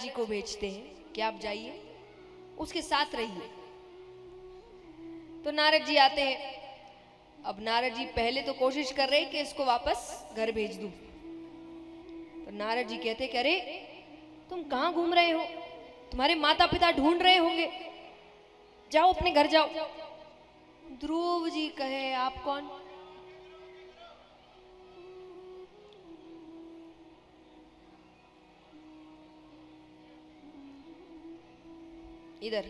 जी को भेजते हैं कि आप जाइए, उसके साथ रहिए। तो नारद जी आते हैं। अब नारद जी पहले तो कोशिश कर रहे कि इसको वापस घर भेज दूं। तो नारद जी कहते कि अरे तुम कहां घूम रहे हो, तुम्हारे माता पिता ढूंढ रहे होंगे, जाओ अपने घर जाओ। ध्रुव जी कहे आप कौन? इधर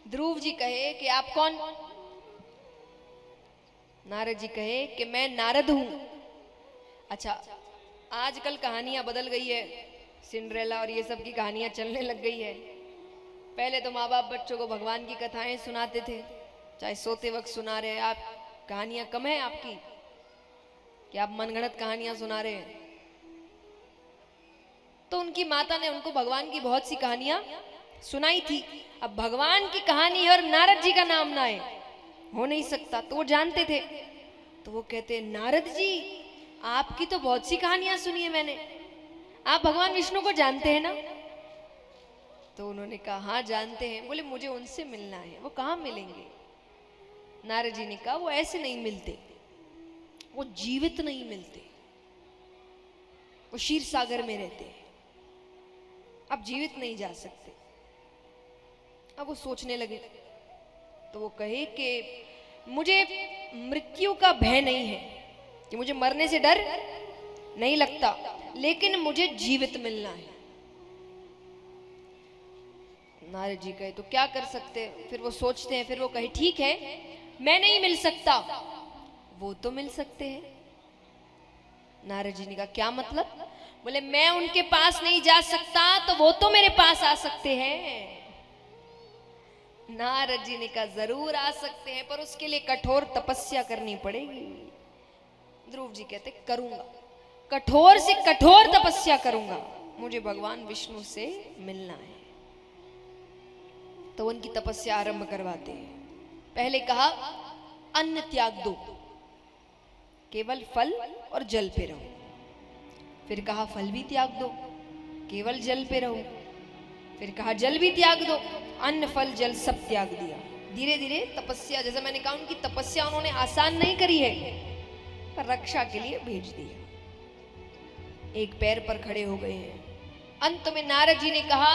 ध्रुव जी कहे कि आप कौन? नारद जी कहे कि मैं नारद हूं। अच्छा, आजकल कहानियां बदल गई है, सिंड्रेला और ये सब की कहानियां चलने लग गई है। पहले तो माँ बाप बच्चों को भगवान की कथाएं सुनाते थे, चाहे सोते वक्त सुना रहे हैं। आप कहानियां कम है आपकी कि आप मनगढ़ंत कहानियां सुना रहे हैं। तो उनकी माता ने उनको भगवान की बहुत सी कहानियां सुनाई थी। अब भगवान की कहानी है और नारद जी का नाम ना है, हो नहीं सकता। तो वो जानते थे। तो वो कहते नारद जी आपकी तो बहुत सी कहानियां सुनी है मैंने, आप भगवान विष्णु को जानते हैं ना? तो उन्होंने कहा हाँ जानते हैं। बोले मुझे उनसे मिलना है। वो कहाँ मिलेंगे? नारद जी ने कहा वो ऐसे नहीं मिलते, वो जीवित नहीं मिलते, वो क्षीर सागर में रहते हैं, आप जीवित नहीं जा सकते। अब वो सोचने लगे। तो वो कहे कि मुझे मृत्यु का भय नहीं है, कि मुझे मरने से डर नहीं लगता, लेकिन मुझे जीवित मिलना है। नारद जी कहे तो क्या कर सकते हैं? फिर वो सोचते हैं। फिर वो कहे ठीक है, मैं नहीं मिल सकता, वो तो मिल सकते हैं। नारद जी ने कहा क्या मतलब? बोले मैं उनके पास नहीं जा सकता तो वो तो मेरे पास आ सकते हैं। नारद जी ने कहा जरूर आ सकते हैं, पर उसके लिए कठोर तपस्या करनी पड़ेगी। ध्रुव जी कहते करूंगा, कठोर से कठोर तपस्या करूंगा, मुझे भगवान विष्णु से मिलना है। तो उनकी तपस्या आरंभ करवाते हैं। पहले कहा अन्न त्याग दो, केवल फल और जल पे रहो। फिर कहा फल भी त्याग दो, केवल जल पे रहो। फिर कहा जल भी त्याग दो, अन्न फल जल सब त्याग दिया। धीरे धीरे तपस्या, जैसे मैंने कहा उनकी तपस्या उन्होंने आसान नहीं करी है, पर रक्षा के लिए भेज दिया। एक पैर पर खड़े हो गए हैं। अंत में नारद जी ने कहा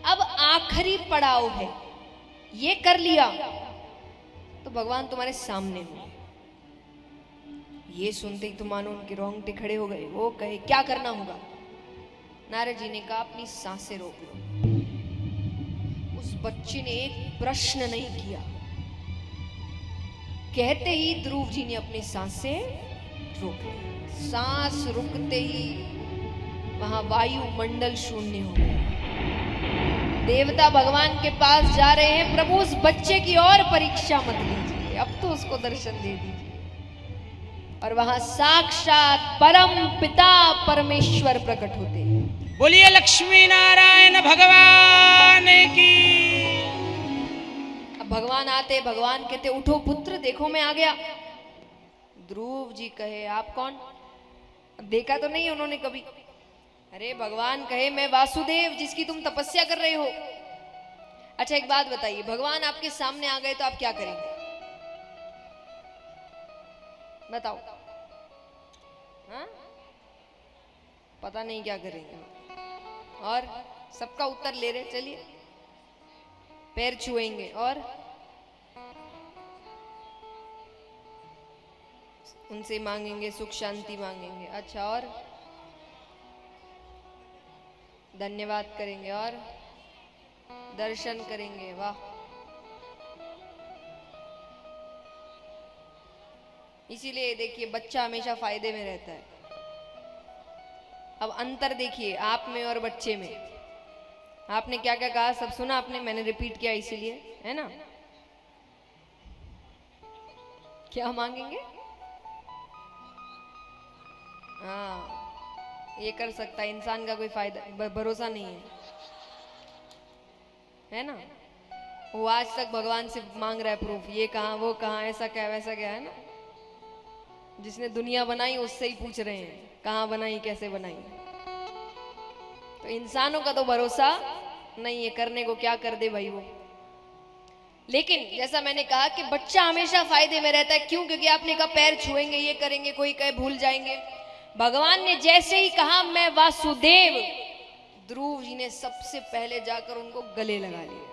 अब आखिरी पड़ाव है, ये कर लिया तो भगवान तुम्हारे सामने हो। ये सुनते ही तो मानो उनके रोंगटे खड़े हो गए। वो कहे क्या करना होगा? नारद जी ने कहा अपनी सांसें रोक लो। उस बच्चे ने एक प्रश्न नहीं किया, कहते ही ध्रुव जी ने अपनी सांसें रोक ली। सांस रुकते ही वहां वायुमंडल शून्य हो गया। देवता भगवान के पास जा रहे हैं, प्रभु उस बच्चे की और परीक्षा मत लीजिए, अब तो उसको दर्शन दे दीजिए। और वहां साक्षात परम पिता परमेश्वर प्रकट होते हैं। बोलिए लक्ष्मी नारायण भगवान की। अब भगवान आते, भगवान कहते उठो पुत्र, देखो मैं आ गया। ध्रुव जी कहे आप कौन? देखा तो नहीं उन्होंने कभी। अरे भगवान कहे मैं वासुदेव, जिसकी तुम तपस्या कर रहे हो। अच्छा एक बात बताइए, भगवान आपके सामने आ गए तो आप क्या करेंगे? बताओ। हाँ? पता नहीं क्या करेंगे। और सबका उत्तर ले रहे, चलिए। पैर छुएंगे और उनसे मांगेंगे, सुख शांति मांगेंगे। अच्छा, और धन्यवाद करेंगे और दर्शन करेंगे। वाह! इसीलिए देखिए बच्चा हमेशा फायदे में रहता है। अब अंतर देखिए आप में और बच्चे में। आपने क्या क्या कहा सब सुना आपने, मैंने रिपीट किया इसीलिए, है ना? क्या मांगेंगे? हाँ, ये कर सकता है इंसान का कोई फायदा भरोसा नहीं है ना? वो आज तक भगवान से मांग रहा है प्रूफ, ये कहाँ वो कहाँ, ऐसा क्या वैसा क्या, है ना? जिसने दुनिया बनाई उससे ही पूछ रहे हैं कहाँ बनाई, कैसे बनाई। तो इंसानों का तो भरोसा नहीं है, करने को क्या कर दे भाई वो। लेकिन जैसा मैंने कहा कि बच्चा हमेशा फायदे में रहता है। क्यों? क्योंकि आपने कहा पैर छुएंगे, ये करेंगे, कोई कहे भूल जाएंगे। भगवान ने जैसे ही कहा मैं वासुदेव, ध्रुव जी ने सबसे पहले जाकर उनको गले लगा लिया।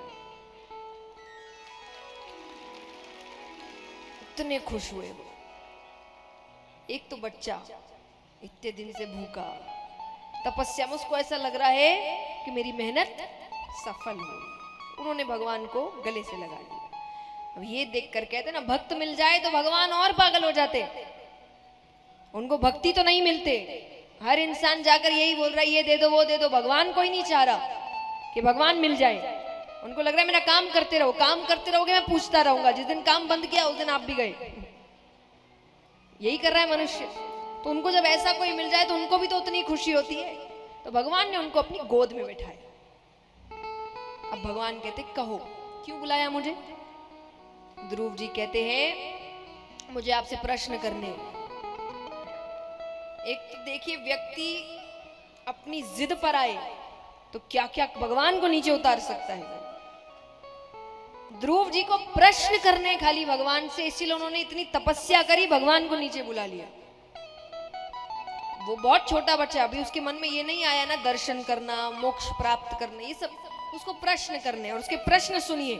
इतने खुश हुए वो। एक तो बच्चा इतने दिन से भूखा, तपस्या में उसको ऐसा लग रहा है कि मेरी मेहनत सफल हुई। उन्होंने भगवान को गले से लगा लिया। अब ये देखकर कहते ना, भक्त मिल जाए तो भगवान और पागल हो जाते। उनको भक्ति तो नहीं मिलते। हर इंसान जाकर यही बोल रहा है ये दे दो वो दे दो। भगवान कोई नहीं चाह रहा कि भगवान मिल जाए। उनको लग रहा है मेरा काम करते रहो, काम करते रहोगे मैं पूछता रहूंगा। जिस दिन काम बंद किया उस दिन आप भी गए। यही कर रहा है मनुष्य। तो उनको जब ऐसा कोई मिल जाए तो उनको भी तो उतनी खुशी होती है। तो भगवान ने उनको अपनी गोद में बैठाया। अब भगवान कहते कहो क्यों बुलाया मुझे? ध्रुव जी कहते हैं मुझे आपसे प्रश्न करने। एक तो देखिए व्यक्ति अपनी जिद पर आए तो क्या क्या भगवान को नीचे उतार सकता है। ध्रुव जी को प्रश्न करने खाली भगवान से, इसीलिए उन्होंने इतनी तपस्या करी, भगवान को नीचे बुला लिया। वो बहुत छोटा बच्चा, अभी उसके मन में ये नहीं आया ना दर्शन करना, मोक्ष प्राप्त करना, ये सब उसको प्रश्न करने। और उसके प्रश्न सुनिए।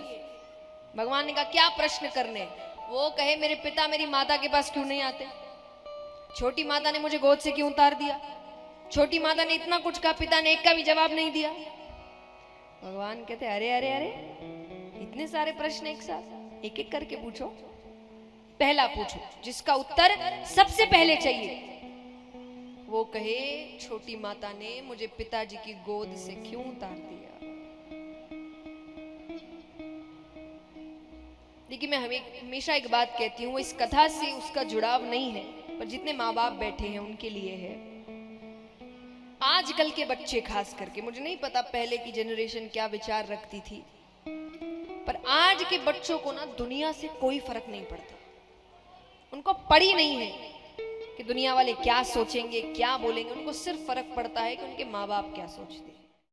भगवान ने कहा क्या प्रश्न करने? वो कहे मेरे पिता मेरी माता के पास क्यों नहीं आते? छोटी माता ने मुझे गोद से क्यों उतार दिया? छोटी माता ने इतना कुछ कहा, पिता ने एक का भी जवाब नहीं दिया। भगवान कहते अरे अरे अरे, इतने सारे प्रश्न एक साथ, एक एक करके पूछो। पहला पूछो जिसका उत्तर सबसे पहले चाहिए। वो कहे छोटी माता ने मुझे पिताजी की गोद से क्यों उतार दिया? देखिए मैं हमेशा एक बात कहती हूँ, इस कथा से उसका जुड़ाव नहीं है, पर जितने माँ बाप बैठे हैं उनके लिए है। आजकल के बच्चे खास करके, मुझे नहीं पता पहले की जनरेशन क्या विचार रखती थी, पर आज के बच्चों को ना दुनिया से कोई फर्क नहीं पड़ता। उनको पड़ी नहीं है कि दुनिया वाले क्या सोचेंगे क्या बोलेंगे। उनको सिर्फ फर्क पड़ता है कि उनके माँ बाप क्या सोचते हैं।